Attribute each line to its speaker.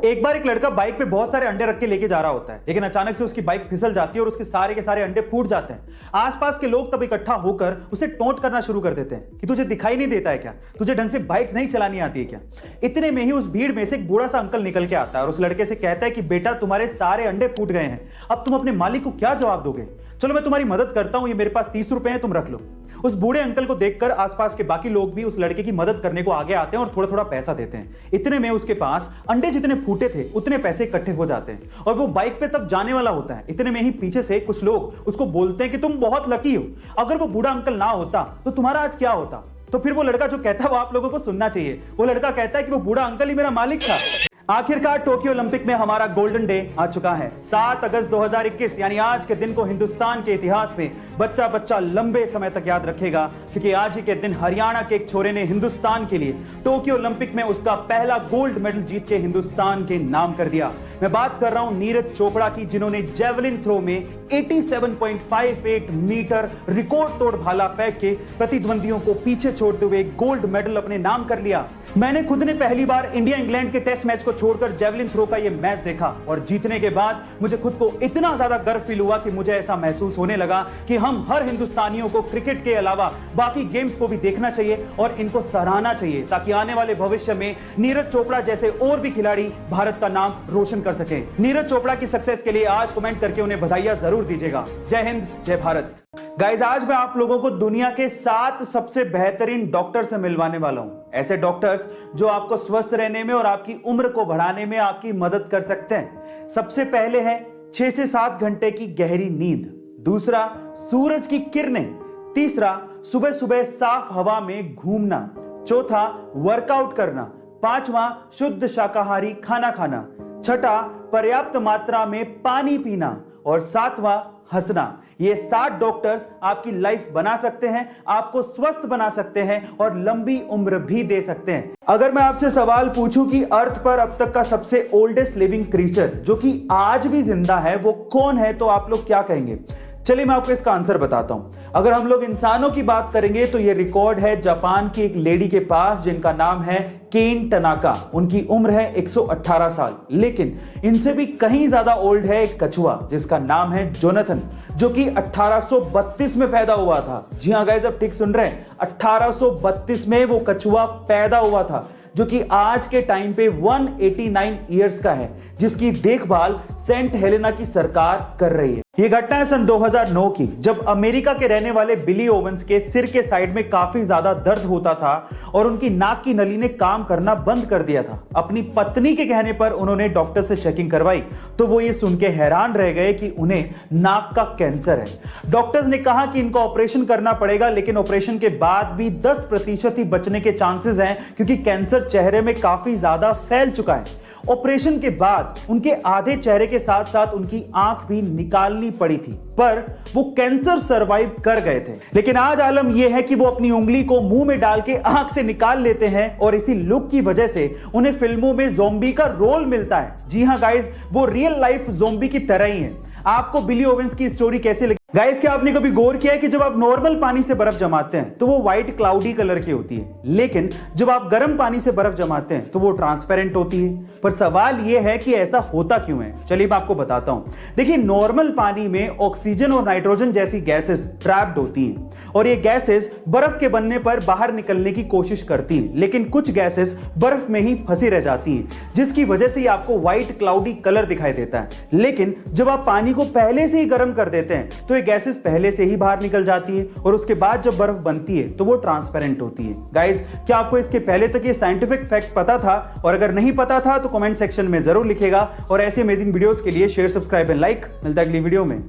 Speaker 1: एक बार एक लड़का बाइक पे बहुत सारे अंडे रख के लेके जा रहा होता है, लेकिन अचानक से उसकी बाइक फिसल जाती है और उसके सारे के सारे अंडे फूट जाते हैं। आसपास के लोग तब इकट्ठा होकर उसे टोंट करना शुरू कर देते हैं कि तुझे दिखाई नहीं देता है क्या, तुझे ढंग से बाइक नहीं चलानी आती है क्या। इतने में ही उस भीड़ में से एक बूढ़ा सा अंकल निकल के आता है और उस लड़के से कहता है कि बेटा तुम्हारे सारे अंडे फूट गए हैं, अब तुम अपने मालिक को क्या जवाब दोगे। चलो मैं तुम्हारी मदद करता हूं, ये मेरे पास 30 रुपए हैं, तुम रख लो। उस बूढ़े अंकल को देखकर आसपास के बाकी लोग भी उस लड़के की मदद करने को आगे आते हैं और थोड़ा थोड़ा पैसा देते हैं। इतने में उसके पास अंडे जितने फूटे थे उतने पैसे इकट्ठे हो जाते हैं और वो बाइक पे तब जाने वाला होता है। इतने में ही पीछे से कुछ लोग उसको बोलते हैं कि तुम बहुत लकी हो, अगर वो बूढ़ा अंकल ना होता तो तुम्हारा आज क्या होता। तो फिर वो लड़का जो कहता है वो आप लोगों को सुनना चाहिए। वो लड़का कहता है कि वो बूढ़ा अंकल ही मेरा मालिक था। आखिरकार टोक्यो ओलंपिक में हमारा गोल्डन डे आ चुका है। 7 अगस्त 2021 यानी आज के दिन को हिंदुस्तान के इतिहास में बच्चा बच्चा लंबे समय तक याद रखेगा, क्योंकि आज ही के दिन हरियाणा के एक छोरे ने हिंदुस्तान के लिए टोक्यो ओलंपिक में उसका पहला गोल्ड मेडल जीत के हिंदुस्तान के नाम कर दिया। मैं बात कर रहा हूं नीरज चोपड़ा की, जिन्होंने जेवलिन थ्रो में 87.58 मीटर रिकॉर्ड तोड़ भाला फेंक के प्रतिद्वंदियों को पीछे छोड़ते हुए गोल्ड मेडल अपने नाम कर लिया। मैंने खुद ने पहली बार इंडिया इंग्लैंड के टेस्ट मैच को छोड़कर जेवलिन थ्रो का यह मैच देखा और जीतने के बाद मुझे खुद को इतना ज्यादा गर्व फील हुआ कि मुझे ऐसा महसूस होने लगा कि हम हर हिंदुस्तानियों को क्रिकेट के अलावा बाकी गेम्स को भी देखना चाहिए और इनको सराहना चाहिए, ताकि आने वाले भविष्य में नीरज चोपड़ा जैसे और भी खिलाड़ी भारत का नाम रोशन कर सके। नीरज चोपड़ा की सक्सेस के लिए आज कमेंट करके उन्हें बधाइयां जरूर दीजिएगा। जय हिंद, जय भारत। गाइस, आज मैं आप लोगों को दुनिया के 7 सबसे बेहतरीन डॉक्टर से मिलवाने वाला हूं। ऐसे डॉक्टर्स जो आपको स्वस्थ रहने में और आपकी उम्र को बढ़ाने में आपकी मदद कर सकते हैं। सबसे पहले है 6 से 7 घंटे की गहरी नींद। दूसरा, सूरज की किरणें। तीसरा, सुबह सुबह साफ हवा में घूमना। चौथा, वर्कआउट करना। पांचवा, शुद्ध शाकाहारी खाना खाना। छठा, पर्याप्त मात्रा में पानी पीना। और सातवां, हंसना। ये 7 डॉक्टर्स आपकी लाइफ बना सकते हैं, आपको स्वस्थ बना सकते हैं और लंबी उम्र भी दे सकते हैं। अगर मैं आपसे सवाल पूछूं कि अर्थ पर अब तक का सबसे ओल्डेस्ट लिविंग क्रीचर जो कि आज भी जिंदा है वो कौन है, तो आप लोग क्या कहेंगे? चलिए मैं आपको इसका आंसर बताता हूं। अगर हम लोग इंसानों की बात करेंगे तो ये रिकॉर्ड है जापान की एक लेडी के पास जिनका नाम है केन टनाका। उनकी उम्र है 118 साल। लेकिन इनसे भी कहीं ज्यादा ओल्ड है एक कछुआ जिसका नाम है जोनाथन, जो कि 1832 में पैदा हुआ था। जी हां गाइस, अब ठीक सुन रहे हैं, 1832 में वो कछुआ पैदा हुआ था, जो कि आज के टाइम पे 189 इयर्स का है, जिसकी देखभाल सेंट हेलेना की सरकार कर रही है। यह घटना है सन 2009 की, जब अमेरिका के रहने वाले बिली ओवेंस के सिर के साइड में काफी ज्यादा दर्द होता था और उनकी नाक की नली ने काम करना बंद कर दिया था। अपनी पत्नी के कहने पर उन्होंने डॉक्टर से चेकिंग करवाई तो वो ये सुन के हैरान रह गए कि उन्हें नाक का कैंसर है। डॉक्टर्स ने कहा कि इनको ऑपरेशन करना पड़ेगा, लेकिन ऑपरेशन के बाद भी 10% ही बचने के चांसेस हैं, क्योंकि कैंसर चेहरे में काफी ज्यादा फैल चुका है। ऑपरेशन के बाद उनके आधे चेहरे के साथ साथ उनकी आंख भी निकालनी पड़ी थी, पर वो कैंसर सरवाइव कर गए थे। लेकिन आज आलम यह है कि वो अपनी उंगली को मुंह में डाल के आंख से निकाल लेते हैं और इसी लुक की वजह से उन्हें फिल्मों में ज़ॉम्बी का रोल मिलता है। जी हां गाइस, वो रियल लाइफ ज़ॉम्बी की तरह ही है। आपको बिली ओवेंस की स्टोरी कैसी लगी? गाइस, क्या आपने कभी गौर किया है कि जब आप नॉर्मल पानी से बर्फ जमाते हैं तो वो व्हाइट क्लाउडी कलर की होती है, लेकिन जब आप गर्म पानी से बर्फ जमाते हैं तो वो ट्रांसपेरेंट होती है। पर सवाल यह है कि ऐसा होता क्यों है? चलिए मैं आपको बताता हूं। देखिए, नॉर्मल पानी में ऑक्सीजन और नाइट्रोजन जैसी गैसेस ट्रैप्ड होती हैं और ये गैसेस बर्फ के बनने पर बाहर निकलने की कोशिश करती हैं, लेकिन कुछ गैसेस बर्फ में ही फंसी रह जाती हैं, जिसकी वजह से आपको व्हाइट क्लाउडी कलर दिखाई देता है। लेकिन जब आप पानी को पहले से ही गर्म कर देते हैं तो गैसेस पहले से ही बाहर निकल जाती है और उसके बाद जब बर्फ बनती है तो वो ट्रांसपेरेंट होती है। गाइस, क्या आपको इसके पहले तक ये साइंटिफिक फैक्ट पता था? और अगर नहीं पता था तो कमेंट सेक्शन में जरूर लिखेगा। और ऐसे अमेजिंग वीडियोस के लिए शेयर, सब्सक्राइब एंड लाइक। मिलता है अगली वीडियो में।